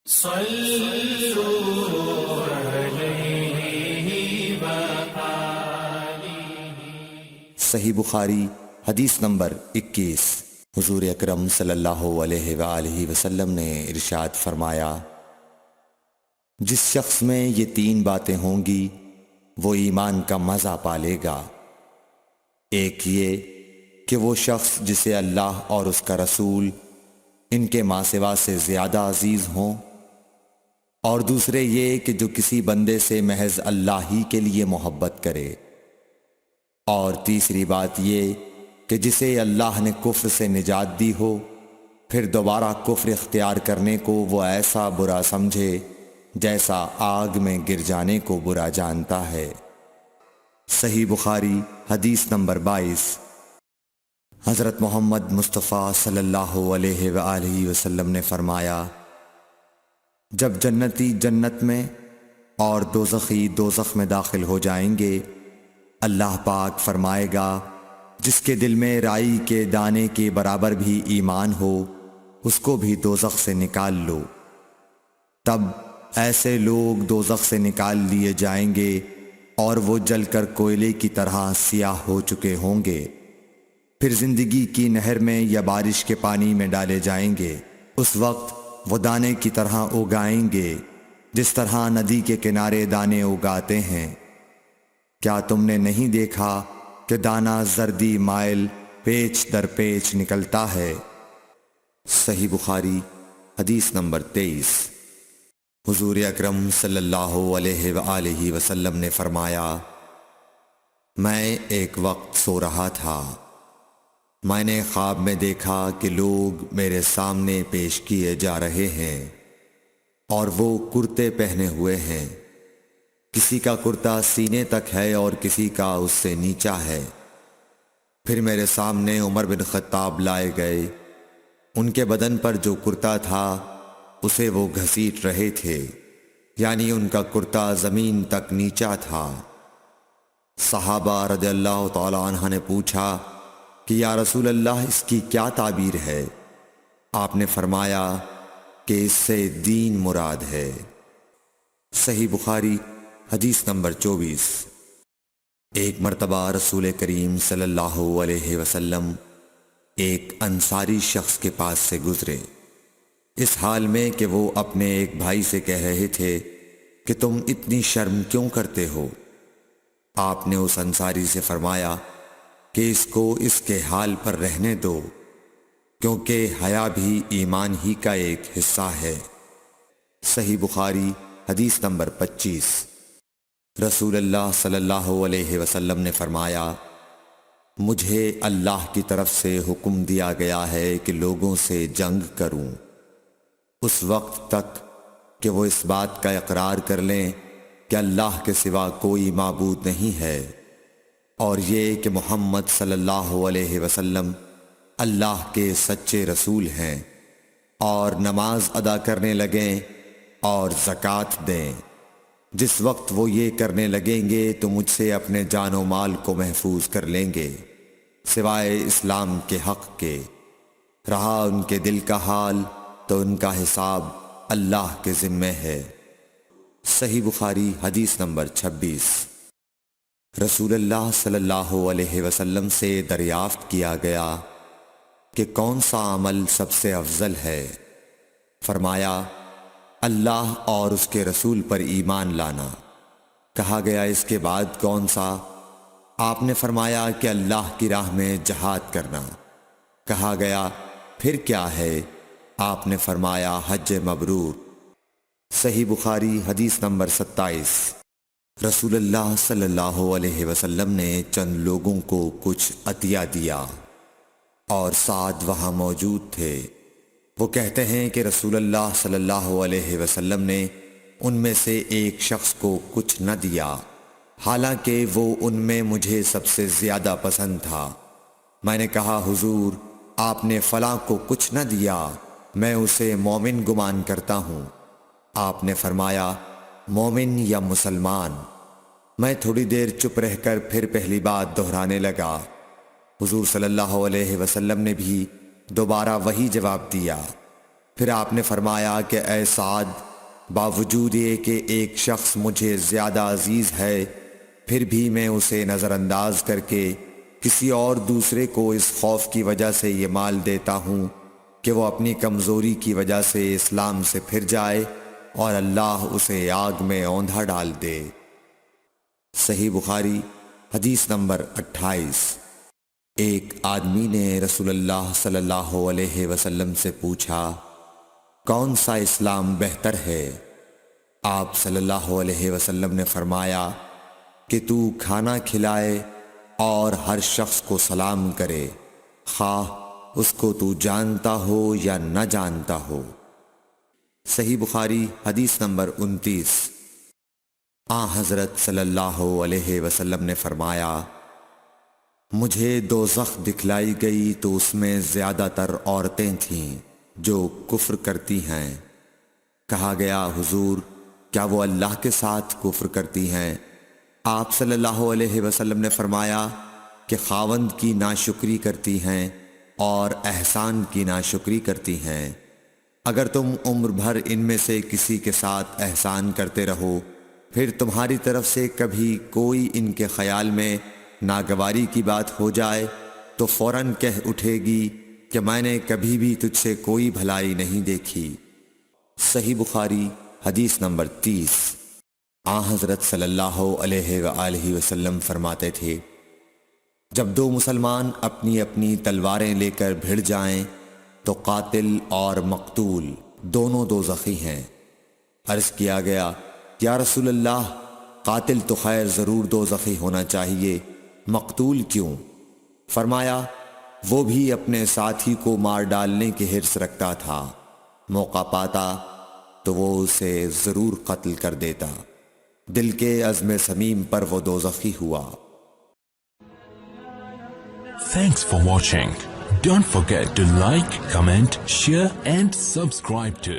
صلوا علیہ وآلہ۔ صحیح بخاری حدیث نمبر 21۔ حضور اکرم صلی اللہ علیہ وآلہ وسلم نے ارشاد فرمایا، جس شخص میں یہ 3 باتیں ہوں گی وہ ایمان کا مزہ پالے گا۔ ایک یہ کہ وہ شخص جسے اللہ اور اس کا رسول ان کے ماں سوا سے زیادہ عزیز ہوں، اور دوسرے یہ کہ جو کسی بندے سے محض اللہ ہی کے لیے محبت کرے، اور تیسری بات یہ کہ جسے اللہ نے کفر سے نجات دی ہو پھر دوبارہ کفر اختیار کرنے کو وہ ایسا برا سمجھے جیسا آگ میں گر جانے کو برا جانتا ہے۔ صحیح بخاری حدیث نمبر 22۔ حضرت محمد مصطفیٰ صلی اللہ علیہ وآلہ وسلم نے فرمایا، جب جنتی جنت میں اور دوزخی دوزخ میں داخل ہو جائیں گے، اللہ پاک فرمائے گا، جس کے دل میں رائی کے دانے کے برابر بھی ایمان ہو اس کو بھی دوزخ سے نکال لو۔ تب ایسے لوگ دوزخ سے نکال لیے جائیں گے اور وہ جل کر کوئلے کی طرح سیاہ ہو چکے ہوں گے، پھر زندگی کی نہر میں یا بارش کے پانی میں ڈالے جائیں گے۔ اس وقت وہ دانے کی طرح اگائیں گے جس طرح ندی کے کنارے دانے اگاتے ہیں۔ کیا تم نے نہیں دیکھا کہ دانہ زردی مائل پیچ در پیچ نکلتا ہے؟ صحیح بخاری حدیث نمبر 23۔ حضور اکرم صلی اللہ علیہ وآلہ وسلم نے فرمایا، میں ایک وقت سو رہا تھا، میں نے خواب میں دیکھا کہ لوگ میرے سامنے پیش کیے جا رہے ہیں اور وہ کرتے پہنے ہوئے ہیں، کسی کا کرتا سینے تک ہے اور کسی کا اس سے نیچا ہے۔ پھر میرے سامنے عمر بن خطاب لائے گئے، ان کے بدن پر جو کرتا تھا اسے وہ گھسیٹ رہے تھے، یعنی ان کا کرتا زمین تک نیچا تھا۔ صحابہ رضی اللہ تعالی عنہ نے پوچھا کہ یا رسول اللہ اس کی کیا تعبیر ہے؟ آپ نے فرمایا کہ اس سے دین مراد ہے۔ صحیح بخاری حدیث نمبر 24۔ ایک مرتبہ رسول کریم صلی اللہ علیہ وسلم ایک انصاری شخص کے پاس سے گزرے، اس حال میں کہ وہ اپنے ایک بھائی سے کہہ رہے تھے کہ تم اتنی شرم کیوں کرتے ہو؟ آپ نے اس انصاری سے فرمایا کہ اس کو اس کے حال پر رہنے دو، کیونکہ حیا بھی ایمان ہی کا ایک حصہ ہے۔ صحیح بخاری حدیث نمبر 25۔ رسول اللہ صلی اللہ علیہ وسلم نے فرمایا، مجھے اللہ کی طرف سے حکم دیا گیا ہے کہ لوگوں سے جنگ کروں اس وقت تک کہ وہ اس بات کا اقرار کر لیں کہ اللہ کے سوا کوئی معبود نہیں ہے، اور یہ کہ محمد صلی اللہ علیہ وسلم اللہ کے سچے رسول ہیں، اور نماز ادا کرنے لگیں اور زکوٰۃ دیں۔ جس وقت وہ یہ کرنے لگیں گے تو مجھ سے اپنے جان و مال کو محفوظ کر لیں گے سوائے اسلام کے حق کے۔ رہا ان کے دل کا حال تو ان کا حساب اللہ کے ذمہ ہے۔ صحیح بخاری حدیث نمبر 26۔ رسول اللہ صلی اللہ علیہ وسلم سے دریافت کیا گیا کہ کون سا عمل سب سے افضل ہے؟ فرمایا، اللہ اور اس کے رسول پر ایمان لانا۔ کہا گیا اس کے بعد کون سا؟ آپ نے فرمایا کہ اللہ کی راہ میں جہاد کرنا۔ کہا گیا پھر کیا ہے؟ آپ نے فرمایا حج مبرور۔ صحیح بخاری حدیث نمبر 27۔ رسول اللہ صلی اللہ علیہ وسلم نے چند لوگوں کو کچھ عطیہ دیا اور سعد وہاں موجود تھے۔ وہ کہتے ہیں کہ رسول اللہ صلی اللہ علیہ وسلم نے ان میں سے ایک شخص کو کچھ نہ دیا، حالانکہ وہ ان میں مجھے سب سے زیادہ پسند تھا۔ میں نے کہا حضور آپ نے فلاں کو کچھ نہ دیا، میں اسے مومن گمان کرتا ہوں۔ آپ نے فرمایا مومن یا مسلمان؟ میں تھوڑی دیر چپ رہ کر پھر پہلی بات دہرانے لگا۔ حضور صلی اللہ علیہ وسلم نے بھی دوبارہ وہی جواب دیا۔ پھر آپ نے فرمایا کہ اے سعد، باوجود یہ کہ ایک شخص مجھے زیادہ عزیز ہے، پھر بھی میں اسے نظر انداز کر کے کسی اور دوسرے کو اس خوف کی وجہ سے یہ مال دیتا ہوں کہ وہ اپنی کمزوری کی وجہ سے اسلام سے پھر جائے اور اللہ اسے آگ میں اوندھا ڈال دے۔ صحیح بخاری حدیث نمبر 28۔ ایک آدمی نے رسول اللہ صلی اللہ علیہ وسلم سے پوچھا، کون سا اسلام بہتر ہے؟ آپ صلی اللہ علیہ وسلم نے فرمایا کہ تو کھانا کھلائے اور ہر شخص کو سلام کرے، خواہ اس کو تو جانتا ہو یا نہ جانتا ہو۔ صحیح بخاری حدیث نمبر 29۔ حضرت صلی اللہ علیہ وسلم نے فرمایا، مجھے دوزخ دکھلائی گئی تو اس میں زیادہ تر عورتیں تھیں جو کفر کرتی ہیں۔ کہا گیا، حضور کیا وہ اللہ کے ساتھ کفر کرتی ہیں؟ آپ صلی اللہ علیہ وسلم نے فرمایا کہ خاوند کی ناشکری کرتی ہیں اور احسان کی ناشکری کرتی ہیں۔ اگر تم عمر بھر ان میں سے کسی کے ساتھ احسان کرتے رہو، پھر تمہاری طرف سے کبھی کوئی ان کے خیال میں ناگواری کی بات ہو جائے تو فوراً کہہ اٹھے گی کہ میں نے کبھی بھی تجھ سے کوئی بھلائی نہیں دیکھی۔ صحیح بخاری حدیث نمبر 30۔ حضرت صلی اللہ علیہ وآلہ وسلم فرماتے تھے، جب دو مسلمان اپنی اپنی تلواریں لے کر بھڑ جائیں تو قاتل اور مقتول دونوں دوزخی ہیں۔ عرض کیا گیا، یا رسول اللہ، قاتل تو خیر ضرور دوزخی ہونا چاہیے، مقتول کیوں؟ فرمایا، وہ بھی اپنے ساتھی کو مار ڈالنے کی حرص رکھتا تھا، موقع پاتا تو وہ اسے ضرور قتل کر دیتا، دل کے عزم صمیم پر وہ دوزخی ہوا۔ Thanks for watching. Don't forget to like, comment, share and subscribe to